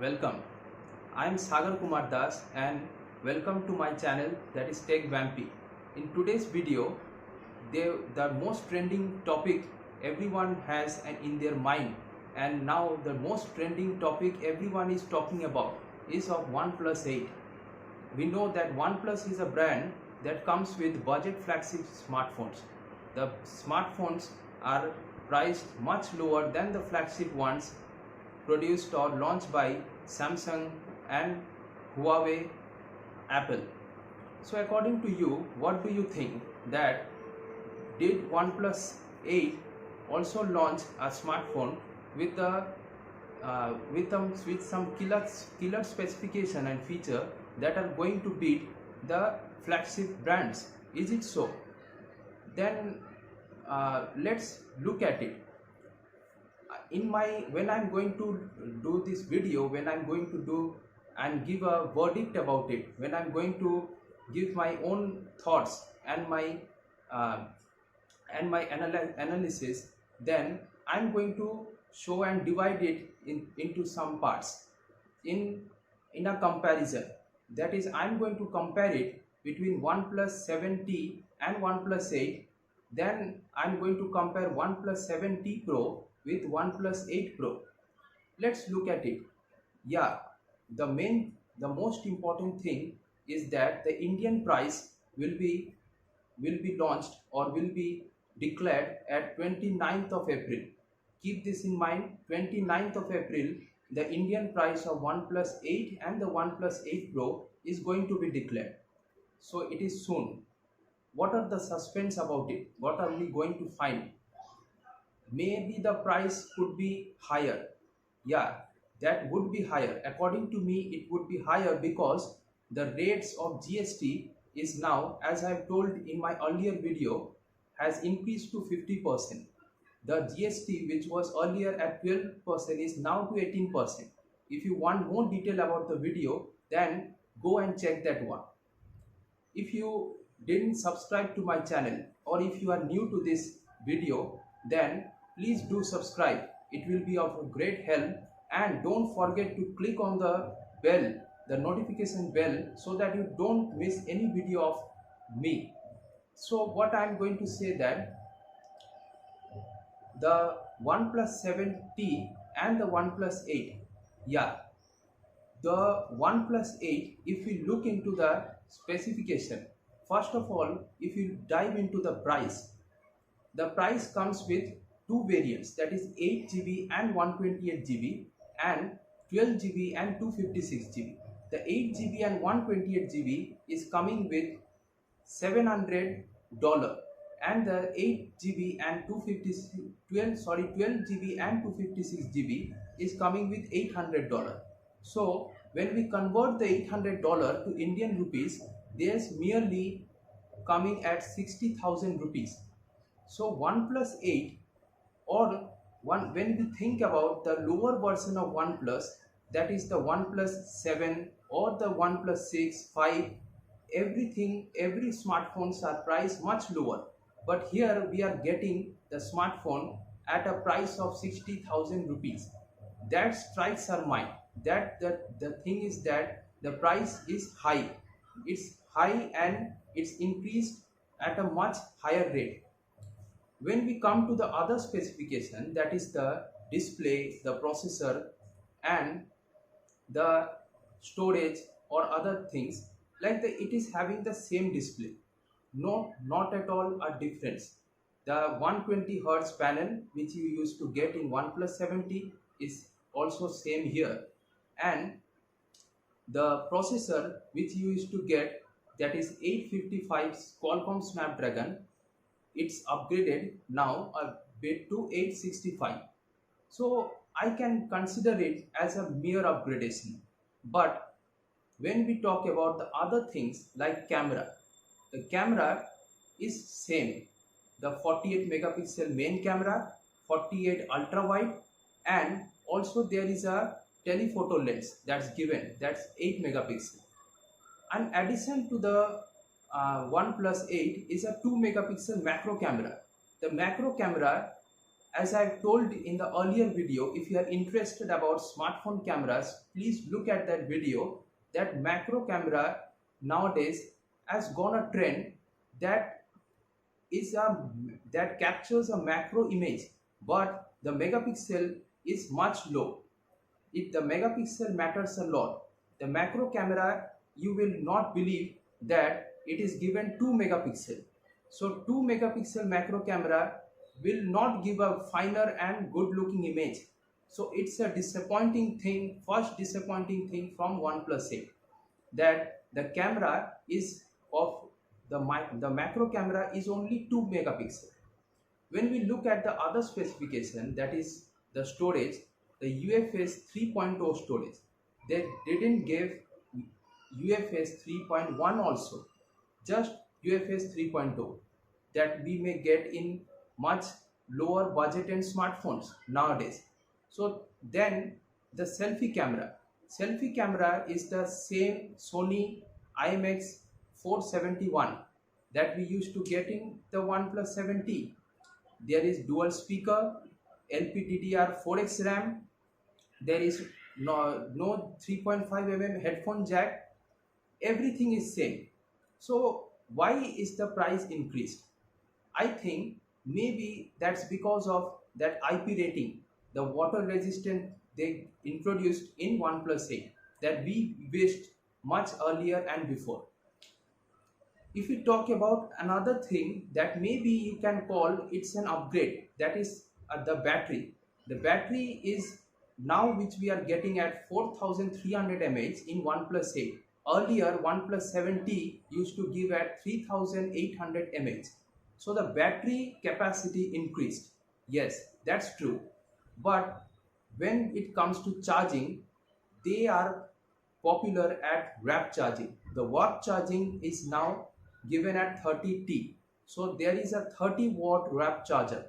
Welcome. I am Sagar Kumar Das and welcome to my channel, that is Tech Vampy. In today's video, the most trending topic everyone has in their mind, and now the most trending topic everyone is talking about is of OnePlus 8. We know that OnePlus is a brand that comes with budget flagship smartphones. The smartphones are priced much lower than the flagship ones produced or launched by Samsung and Huawei, Apple. So according to you, what do you think, that did OnePlus 8 also launch a smartphone with some killer specification and feature that are going to beat the flagship brands? Is it so? Then let's look at it. When I'm going to do this video, when I'm going to do and give a verdict about it, when I'm going to give my own thoughts and my analysis, then I'm going to show and divide it into some parts in a comparison. That is, I'm going to compare it between OnePlus 7T and OnePlus 8. Then I'm going to compare OnePlus 7T Pro with OnePlus 8 Pro. Let's look at it. Yeah, the most important thing is that the Indian price will be launched or will be declared at 29th of April. Keep this in mind, 29th of April, the Indian price of OnePlus 8 and the OnePlus 8 Pro is going to be declared. So it is soon. What are the suspense about it? What are we going to find? Maybe the price could be higher. Yeah, that would be higher. According to me, it would be higher because the rates of GST is now, as I have told in my earlier video, has increased to 50%. The GST, which was earlier at 12%, is now to 18%. If you want more detail about the video, then go and check that one. If you didn't subscribe to my channel, or if you are new to this video, then please do subscribe. It will be of great help, and don't forget to click on the bell, the notification bell, so that you don't miss any video of me. So what I am going to say, that the OnePlus 7T and the OnePlus 8, yeah, the OnePlus 8, if we look into the specification, first of all, if you dive into the price comes with two variants, that is 8GB and 128GB, and 12GB and 256GB. The 8GB and 128GB is coming with $700, and the 8GB and 12GB and 256GB is coming with $800. So when we convert the $800 to Indian rupees, there's merely coming at 60,000 rupees. So OnePlus 8, or when we think about the lower version of OnePlus, that is the OnePlus 7 or the OnePlus 6, 5, every smartphones are priced much lower. But here we are getting the smartphone at a price of 60,000 rupees. That strikes our mind. That the thing is that the price is high. It's high and it's increased at a much higher rate. When we come to the other specification, that is the display, the processor, and the storage or other things, like it is having the same display. No, not at all a difference. The 120 Hz panel which you used to get in OnePlus 7T is also same here, and the processor which you used to get, that is 855 Qualcomm Snapdragon, it's upgraded now a bit to 865. So I can consider it as a mere upgradation. But when we talk about the other things like camera, the camera is same. The 48 megapixel main camera, 48 ultra wide, and also there is a telephoto lens that's given, that's 8 megapixel. In addition to the OnePlus 8 is a 2 megapixel macro camera. The macro camera As I've told in the earlier video, if you are interested about smartphone cameras, please look at that video. That macro camera nowadays has gone a trend that is a that captures a macro image, but the megapixel is much low. If the megapixel matters a lot, the macro camera, you will not believe that it is given 2 megapixel. So 2 megapixel macro camera will not give a finer and good looking image. So it's a disappointing thing, first disappointing thing from OnePlus 8, that the camera is of the macro camera is only 2 megapixel. When we look at the other specification, that is the storage, the UFS 3.0 storage, they didn't give UFS 3.1 also, just UFS 3.0 that we may get in much lower budget and smartphones nowadays. So then the selfie camera is the same Sony IMX 471 that we used to get in the OnePlus 7T. There is dual speaker, LPDDR4X RAM, there is no 3.5 mm headphone jack, everything is same. So why is the price increased? I think maybe that's because of that IP rating, the water resistant they introduced in OnePlus 8 that we wished much earlier and before. If we talk about another thing that maybe you can call it's an upgrade, that is the battery. The battery is now which we are getting at 4300 mAh in OnePlus 8. Earlier OnePlus 7T used to give at 3800 mAh. So the battery capacity increased. Yes, that's true. But when it comes to charging, they are popular at rapid charging. The watt charging is now given at 30T. So there is a 30-watt rapid charger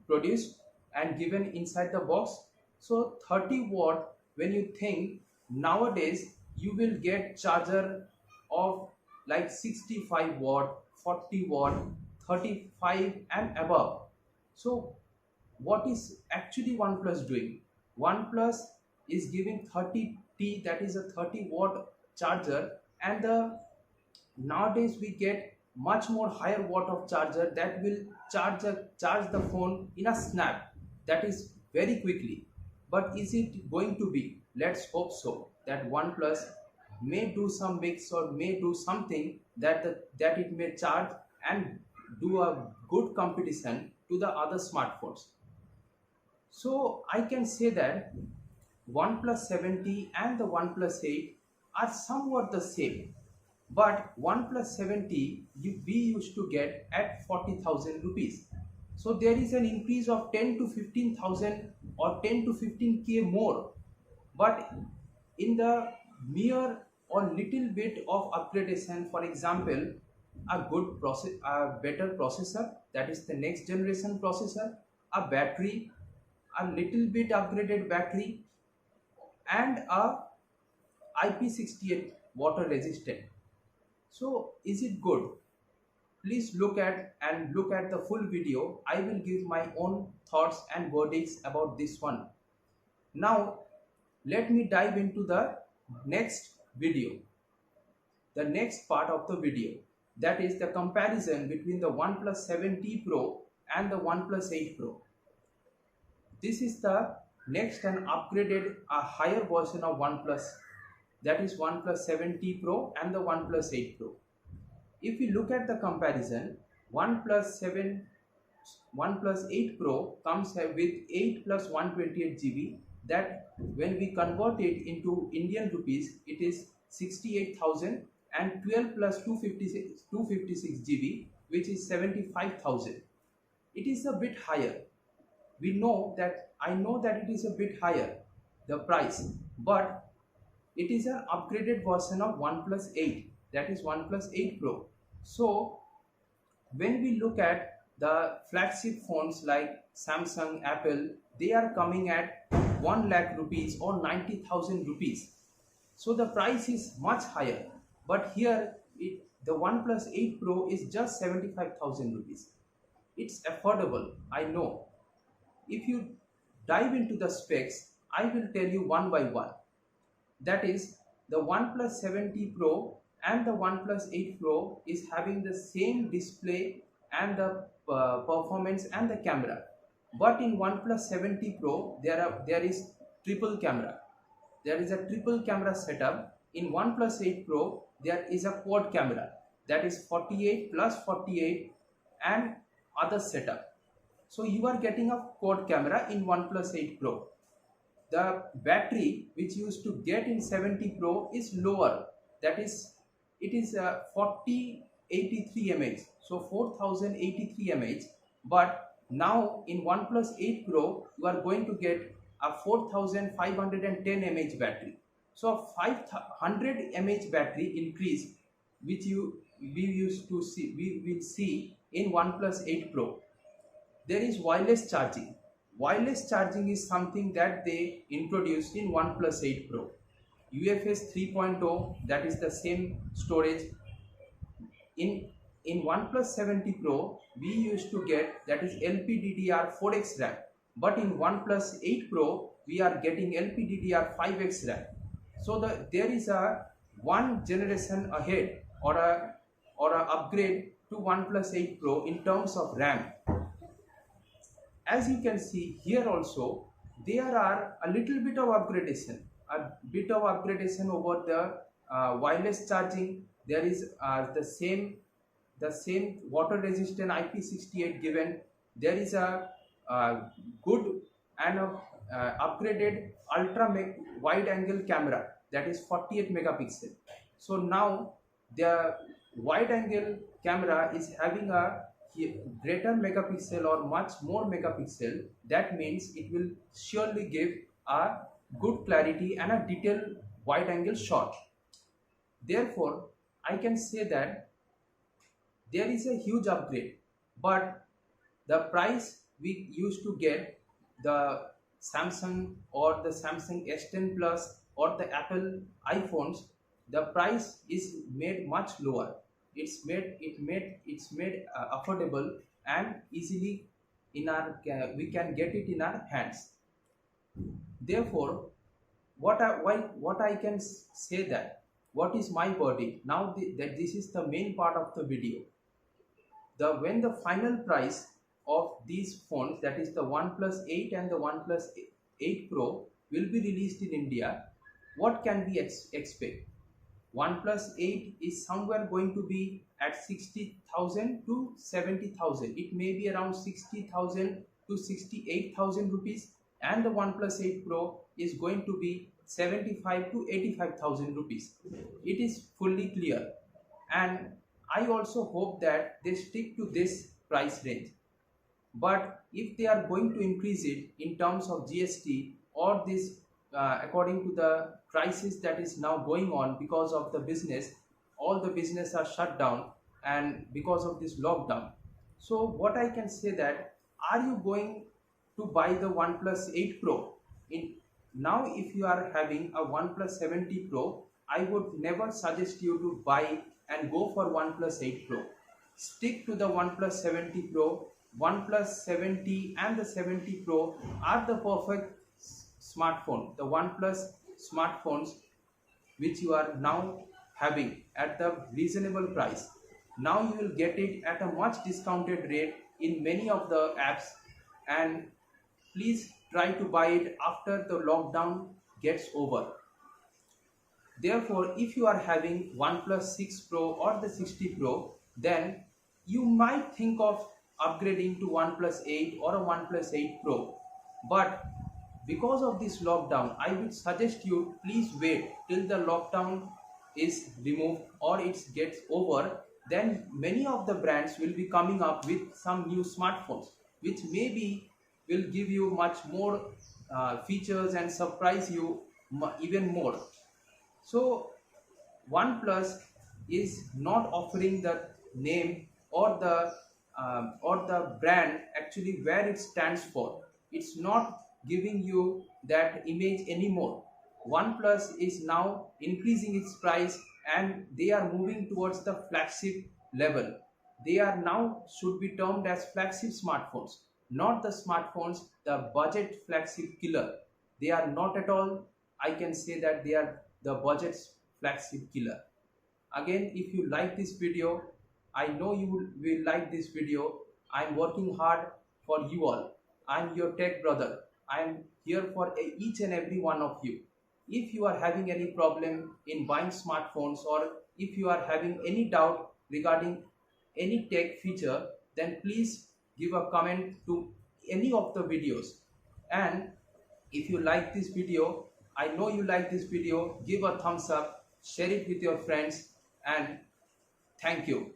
produced and given inside the box. So 30 watt, when you think nowadays you will get charger of like 65 watt, 40 watt, 35 and above. So what is actually OnePlus doing? OnePlus is giving 30T, that is a 30-watt charger, and nowadays we get much more higher watt of charger that will charge the phone in a snap, that is very quickly. But is it going to be? Let's hope so, that OnePlus may do some mix or may do something that it may charge and do a good competition to the other smartphones. So I can say that OnePlus 7T and the OnePlus 8 are somewhat the same, but OnePlus 7T we used to get at 40,000 rupees. So there is an increase of 10 to 15,000 or 10 to 15k more. But in the mere or little bit of upgradation, for example, a better processor, that is the next generation processor, a battery, a little bit upgraded battery, and a IP68 water resistant. So is it good? Please look at the full video. I will give my own thoughts and verdicts about this one. Now let me dive into the next video, the next part of the video, that is the comparison between the OnePlus 7T Pro and the OnePlus 8 Pro. This is the next and upgraded a higher version of OnePlus, that is OnePlus 7T Pro and the OnePlus 8 Pro. If we look at the comparison, OnePlus 8 Pro comes with 8 plus 128 GB, that when we convert it into Indian rupees, it is 68,000, and 12 plus 256 GB, which is 75,000. It is a bit higher. I know that it is a bit higher, the price, but it is an upgraded version of OnePlus 8, that is OnePlus 8 Pro. So when we look at the flagship phones like Samsung, Apple, they are coming at 1 lakh rupees or 90,000 rupees. So the price is much higher, but here the OnePlus 8 Pro is just 75,000 rupees. It's affordable, I know, if you dive into the specs, I will tell you one by one. That is, the OnePlus 7T Pro and the OnePlus 8 Pro is having the same display and the performance and the camera. But in OnePlus 7T Pro, there is triple camera. There is a triple camera setup. In OnePlus 8 Pro, there is a quad camera, that is 48 plus 48 and other setup. So you are getting a quad camera in OnePlus 8 Pro. The battery which you used to get in 70 Pro is lower. That is, it is 4083 mAh, so 4083 mAh. But now in OnePlus 8 Pro, you are going to get a 4510 mAh battery. So a 500 mAh battery increase, which we will see in OnePlus 8 Pro. There is wireless charging. Wireless charging is something that they introduced in OnePlus 8 Pro. UFS 3.0, that is the same storage. In OnePlus 70 Pro, we used to get, that is LPDDR4X RAM. But in OnePlus 8 Pro, we are getting LPDDR5X RAM. So there is a one generation ahead, or a upgrade to OnePlus 8 Pro in terms of RAM. As you can see here also, there are a little bit of upgradation, over the wireless charging. There is the same water resistant IP68 given. There is a good and upgraded ultra wide angle camera, that is 48 megapixel. So now the wide angle camera is having a greater megapixel or much more megapixel. That means it will surely give a good clarity and a detailed wide angle shot. Therefore, I can say that there is a huge upgrade, but the price we used to get the Samsung or the Samsung S10 Plus or the Apple iPhones, the price is made much lower. It's made affordable and easily in our we can get it in our hands. Therefore, what I can say, that what is my verdict now, that this is the main part of the video. When the final price of these phones, that is the OnePlus 8 and the OnePlus 8 Pro, will be released in India, what can we expect? OnePlus 8 is somewhere going to be at 60,000 to 70,000. It may be around 60,000 to 68,000 rupees, and the OnePlus 8 Pro is going to be 75 to 85,000 rupees. It is fully clear, and I also hope that they stick to this price range. But if they are going to increase it in terms of GST or this according to the crisis that is now going on because of the business, all the business are shut down and because of this lockdown. So what I can say, that are you going to buy the OnePlus 8 Pro? Now if you are having a OnePlus 70 Pro, I would never suggest you to buy and go for OnePlus 8 Pro. Stick to the OnePlus 70 Pro. OnePlus 70 and the 70 Pro are the perfect smartphone, the OnePlus smartphones which you are now having at the reasonable price. Now you will get it at a much discounted rate in many of the apps, and please try to buy it after the lockdown gets over. Therefore, if you are having OnePlus 6 Pro or the 60 Pro, then you might think of upgrading to OnePlus 8 or a OnePlus 8 Pro. But because of this lockdown, I would suggest you please wait till the lockdown is removed or it gets over. Then many of the brands will be coming up with some new smartphones which maybe will give you much more features and surprise you even more. So OnePlus is not offering the name or the brand actually where it stands for. It's not giving you that image anymore. OnePlus is now increasing its price and they are moving towards the flagship level. They are now should be termed as flagship smartphones. not the smartphones, the budget flagship killer. They are not at all, I can say that they are the budget flagship killer. Again, if you like this video, I know you will like this video. I'm working hard for you all. I'm your tech brother. I'm here for each and every one of you. If you are having any problem in buying smartphones, or if you are having any doubt regarding any tech feature, then please give a comment to any of the videos. And if you like this video, I know you like this video, give a thumbs up, share it with your friends, and thank you.